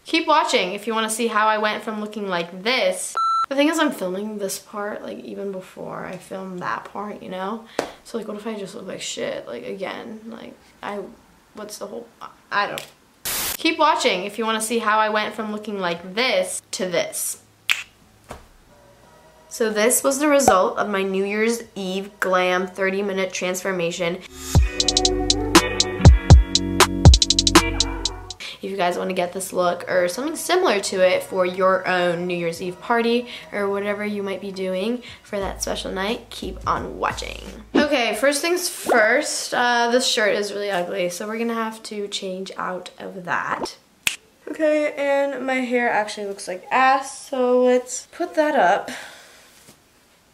Keep watching if you want to see how I went from looking like this. The thing is, I'm filming this part like even before I filmed that part, you know? So like what if I just look like shit? Like again, like what's the whole, I don't. Keep watching if you want to see how I went from looking like this to this. So this was the result of my New Year's Eve glam 30-minute transformation. If you guys want to get this look or something similar to it for your own New Year's Eve party or whatever you might be doing for that special night, keep on watching. Okay, first things first, this shirt is really ugly, so we're gonna have to change out of that. Okay, and my hair actually looks like ass, so let's put that up.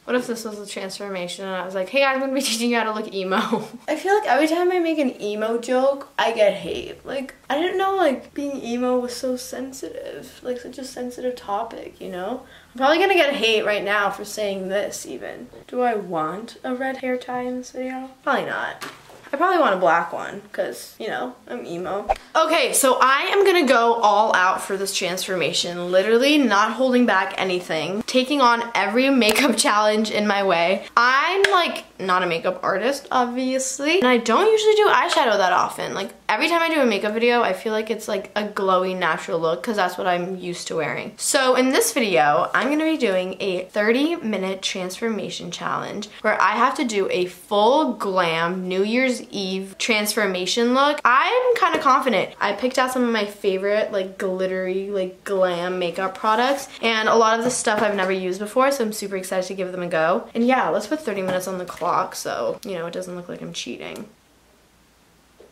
What if this was a transformation and I was like, hey, I'm gonna be teaching you how to look emo. I feel like every time I make an emo joke, I get hate. Like, I didn't know like being emo was so sensitive, like such a sensitive topic, you know? I'm probably gonna get hate right now for saying this even. Do I want a red hair tie in this video? Probably not. I probably want a black one because, you know, I'm emo. Okay, so I am gonna go all out for this transformation, literally not holding back anything, taking on every makeup challenge in my way. I'm like not a makeup artist, obviously, and I don't usually do eyeshadow that often. Like every time I do a makeup video, I feel like it's like a glowy natural look because that's what I'm used to wearing. So in this video, I'm gonna be doing a 30-minute transformation challenge where I have to do a full glam New Year's Eve transformation look. I'm kind of confident. I picked out some of my favorite like glittery like glam makeup products, and a lot of the stuff I've never used before, so I'm super excited to give them a go. And yeah, let's put 30 minutes on the clock so, you know, it doesn't look like I'm cheating.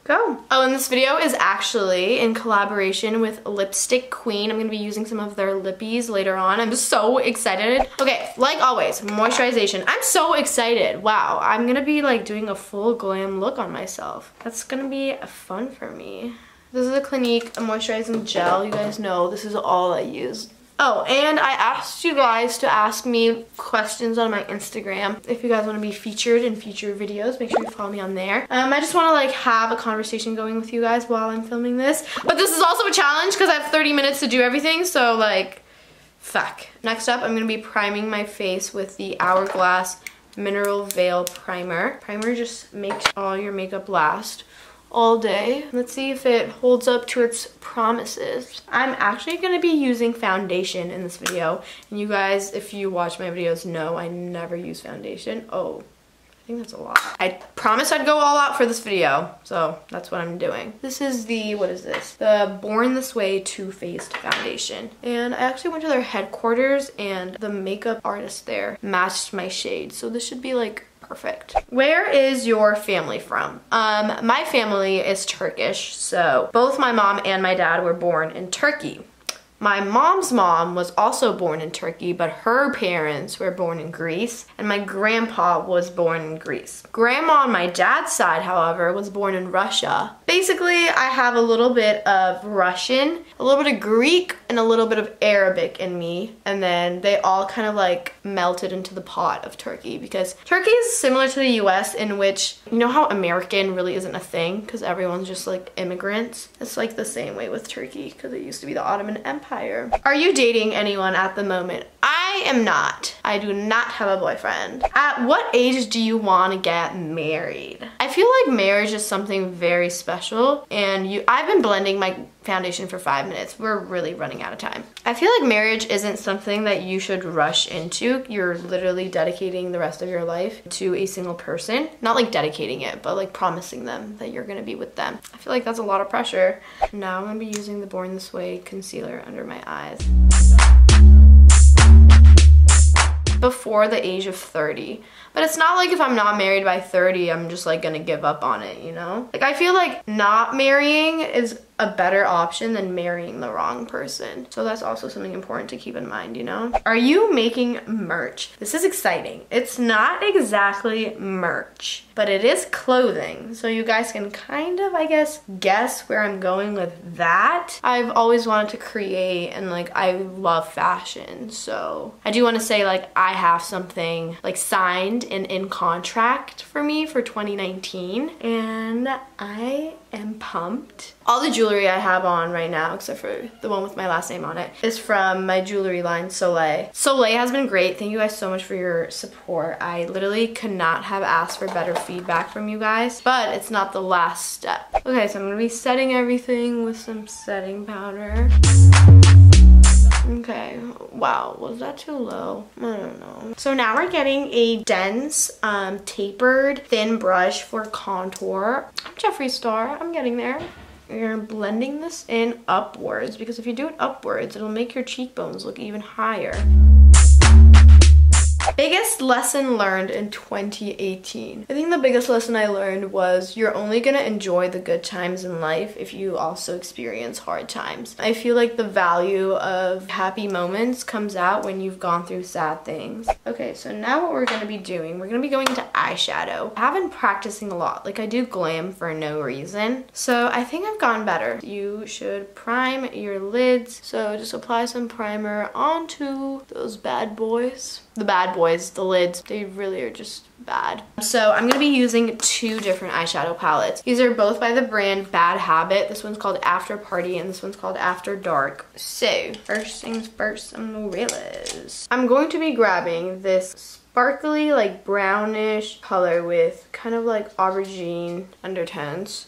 Go. Oh, and this video is actually in collaboration with Lipstick Queen. I'm gonna be using some of their lippies later on. I'm so excited. Okay, like always, moisturization. I'm so excited. Wow, I'm gonna be like doing a full glam look on myself. That's gonna be fun for me. This is a Clinique moisturizing gel. You guys know this is all I use. Oh, and I asked you guys to ask me questions on my Instagram. If you guys want to be featured in future videos, make sure you follow me on there. I just want to like have a conversation going with you guys while I'm filming this. But this is also a challenge because I have 30 minutes to do everything, so like, fuck. Next up, I'm going to be priming my face with the Hourglass Mineral Veil Primer. Primer just makes all your makeup last all day. Let's see if it holds up to its promises. I'm actually going to be using foundation in this video, and you guys, if you watch my videos, know I never use foundation. Oh, I think that's a lot. I promised I'd go all out for this video, so that's what I'm doing. This is the, what is this? The Born This Way Too Faced foundation. And I actually went to their headquarters, and the makeup artist there matched my shade, so this should be like perfect. Where is your family from? My family is Turkish, so both my mom and my dad were born in Turkey. My mom's mom was also born in Turkey, but her parents were born in Greece, and my grandpa was born in Greece. Grandma on my dad's side, however, was born in Russia. Basically, I have a little bit of Russian, a little bit of Greek, and a little bit of Arabic in me, and then they all kind of like melted into the pot of Turkey, because Turkey is similar to the US in which, you know how American really isn't a thing because everyone's just like immigrants? It's like the same way with Turkey because it used to be the Ottoman Empire. Are you dating anyone at the moment? I am not. I do not have a boyfriend. At what age do you want to get married? I feel like marriage is something very special, and I've been blending my foundation for 5 minutes. We're really running out of time. I feel like marriage isn't something that you should rush into. You're literally dedicating the rest of your life to a single person. Not like dedicating it, but like promising them that you're gonna be with them. I feel like that's a lot of pressure. Now I'm gonna be using the Born This Way concealer under my eyes. Before the age of 30. But it's not like if I'm not married by 30, I'm just like gonna give up on it, you know? Like I feel like not marrying is a better option than marrying the wrong person. So that's also something important to keep in mind, you know? Are you making merch? This is exciting. It's not exactly merch, but it is clothing. So you guys can kind of, I guess where I'm going with that. I've always wanted to create, and like I love fashion. So I do want to say like I have something like signed and in contract for me for 2019, and I am pumped. All the jewelry I have on right now, except for the one with my last name on it, is from my jewelry line, Soleil. Soleil has been great. Thank you guys so much for your support. I literally could not have asked for better feedback from you guys, but it's not the last step. Okay, so I'm gonna be setting everything with some setting powder. Okay, wow, was that too low? I don't know. So now we're getting a dense, tapered, thin brush for contour. I'm Jeffree Star, I'm getting there. You're blending this in upwards, because if you do it upwards, it'll make your cheekbones look even higher. Biggest lesson learned in 2018. I think the biggest lesson I learned was you're only gonna enjoy the good times in life if you also experience hard times. I feel like the value of happy moments comes out when you've gone through sad things. Okay, so now what we're gonna be doing, we're gonna be going into eyeshadow. I have been practicing a lot. Like, I do glam for no reason. So I think I've gotten better. You should prime your lids. So just apply some primer onto those bad boys. The bad boys, the lids, they really are just bad. So I'm gonna be using two different eyeshadow palettes. These are both by the brand Bad Habit. This one's called After Party and this one's called After Dark. So first things first, umbrellas. I'm going to be grabbing this sparkly, like brownish color with kind of like aubergine undertones.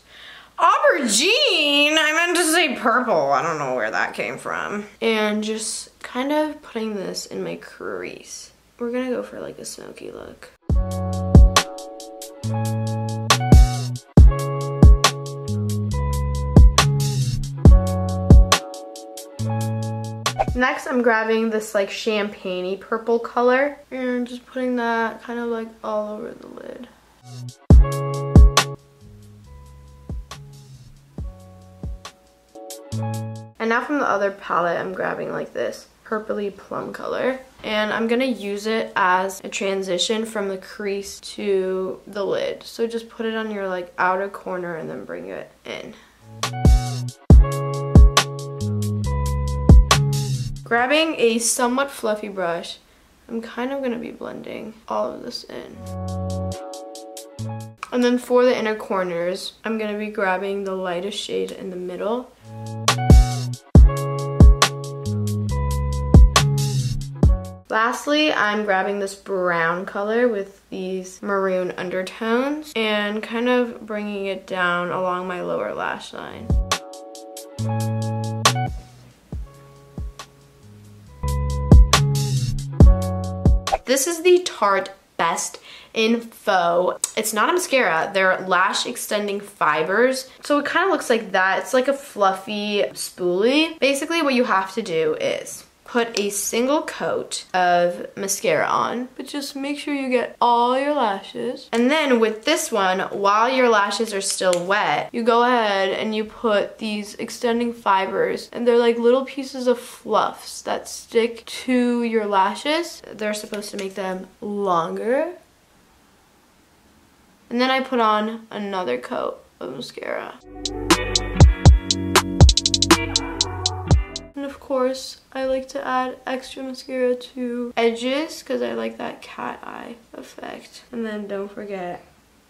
Aubergine? I meant to say purple. I don't know where that came from. And just kind of putting this in my crease. We're gonna go for like a smoky look. Next, I'm grabbing this like champagne-y purple color and just putting that kind of like all over the lid. And now from the other palette, I'm grabbing like this purpley plum color. And I'm gonna use it as a transition from the crease to the lid. So just put it on your like outer corner and then bring it in. Grabbing a somewhat fluffy brush, I'm kind of gonna be blending all of this in. And then for the inner corners, I'm gonna be grabbing the lightest shade in the middle. Lastly, I'm grabbing this brown color with these maroon undertones and kind of bringing it down along my lower lash line. This is the Tarte Best in Faux. It's not a mascara, they're lash extending fibers. So it kind of looks like that. It's like a fluffy spoolie. Basically what you have to do is put a single coat of mascara on, but just make sure you get all your lashes. And then with this one, while your lashes are still wet, you go ahead and you put these extending fibers, and they're like little pieces of fluffs that stick to your lashes. They're supposed to make them longer. And then I put on another coat of mascara. And of course, I like to add extra mascara to edges because I like that cat eye effect. And then don't forget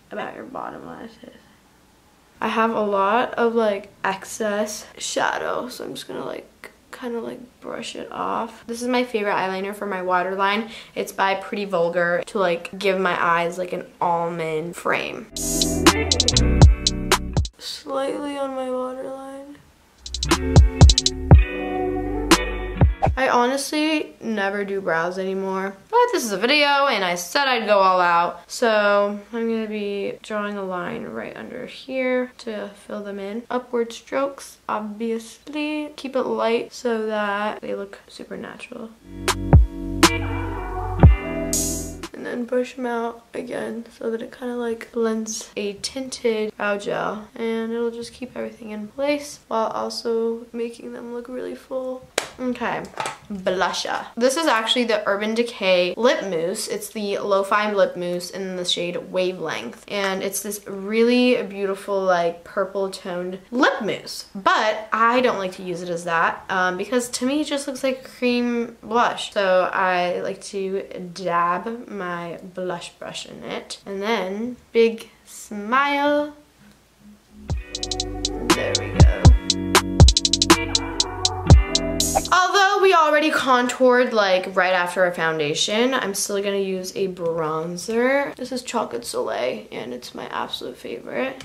about your bottom lashes. I have a lot of like excess shadow, so I'm just gonna like kind of like brush it off. This is my favorite eyeliner for my waterline. It's by Pretty Vulgar to like give my eyes like an almond frame. Slightly on my waterline. I honestly never do brows anymore, but this is a video and I said I'd go all out. So I'm gonna be drawing a line right under here to fill them in. Upward strokes, obviously. Keep it light so that they look super natural. And then brush them out again so that it kind of like blends a tinted brow gel, and it'll just keep everything in place while also making them look really full. Okay, blusher. This is actually the Urban Decay lip mousse. It's the Lo-Fi lip mousse in the shade Wavelength, and it's this really beautiful like purple toned lip mousse, but I don't like to use it as that because to me it just looks like a cream blush. So I like to dab my blush brush in it, and then big smile. There we go. already contoured like right after a foundation. I'm still gonna use a bronzer. This is Chocolate Soleil and it's my absolute favorite.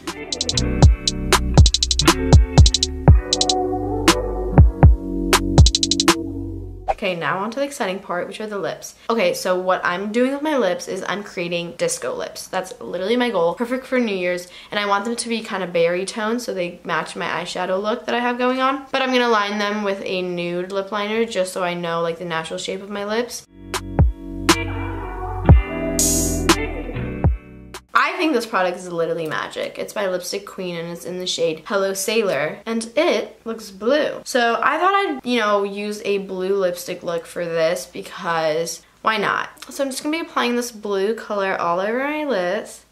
Okay, now on to the exciting part, which are the lips. Okay, so what I'm doing with my lips is I'm creating disco lips. That's literally my goal. Perfect for New Year's, and I want them to be kind of berry toned so they match my eyeshadow look that I have going on. But I'm gonna line them with a nude lip liner just so I know like the natural shape of my lips. I think this product is literally magic. It's by Lipstick Queen and it's in the shade Hello Sailor and it looks blue. So I thought I'd, you know, use a blue lipstick look for this because why not? So I'm just gonna be applying this blue color all over my lips.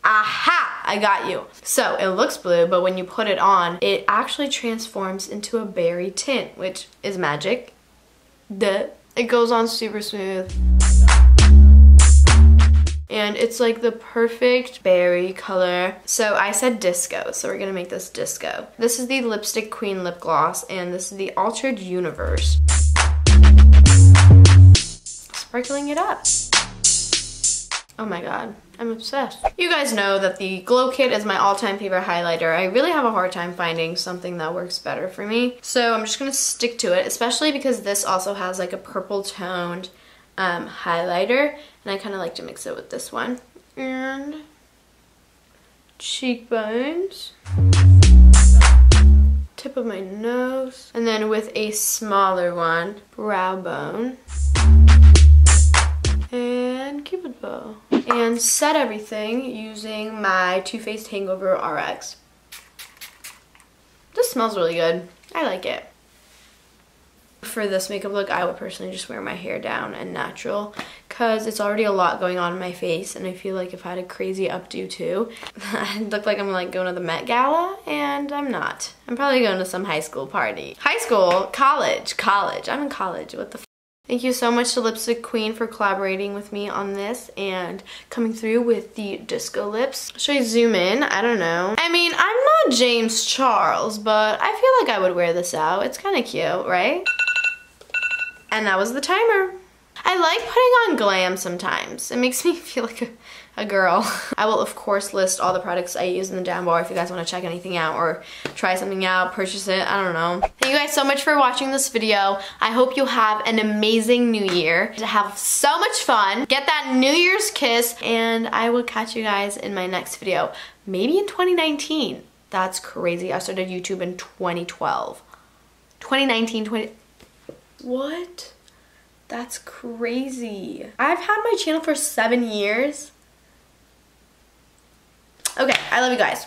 Aha! I got you. So it looks blue, but when you put it on, it actually transforms into a berry tint, which is magic. Duh. It goes on super smooth. And it's like the perfect berry color. So I said disco, so we're gonna make this disco. This is the Lipstick Queen lip gloss, and this is the Altered Universe. Sparkling it up. Oh my god, I'm obsessed. You guys know that the Glow Kit is my all-time favorite highlighter. I really have a hard time finding something that works better for me. So I'm just gonna stick to it, especially because this also has like a purple toned highlighter, and I kind of like to mix it with this one. And cheekbones, tip of my nose, and then with a smaller one, brow bone, and cupid bow. And set everything using my Too Faced Hangover RX. This smells really good. I like it. For this makeup look, I would personally just wear my hair down and natural because it's already a lot going on in my face, and I feel like if I had a crazy updo too, I'd look like I'm like going to the Met Gala, and I'm not. I'm probably going to some high school party. High school? College. I'm in college. What the f. Thank you so much to Lipstick Queen for collaborating with me on this and coming through with the disco lips. Should I zoom in? I don't know. I mean, I'm not James Charles, but I feel like I would wear this out. It's kind of cute, right? And that was the timer. I like putting on glam sometimes. It makes me feel like a girl. I will of course list all the products I use in the down bar if you guys want to check anything out or try something out, purchase it, I don't know. Thank you guys so much for watching this video. I hope you have an amazing new year. Have so much fun. Get that New Year's kiss, and I will catch you guys in my next video. Maybe in 2019. That's crazy. I started YouTube in 2012. 2019, What? That's crazy. I've had my channel for 7 years. Okay, I love you guys.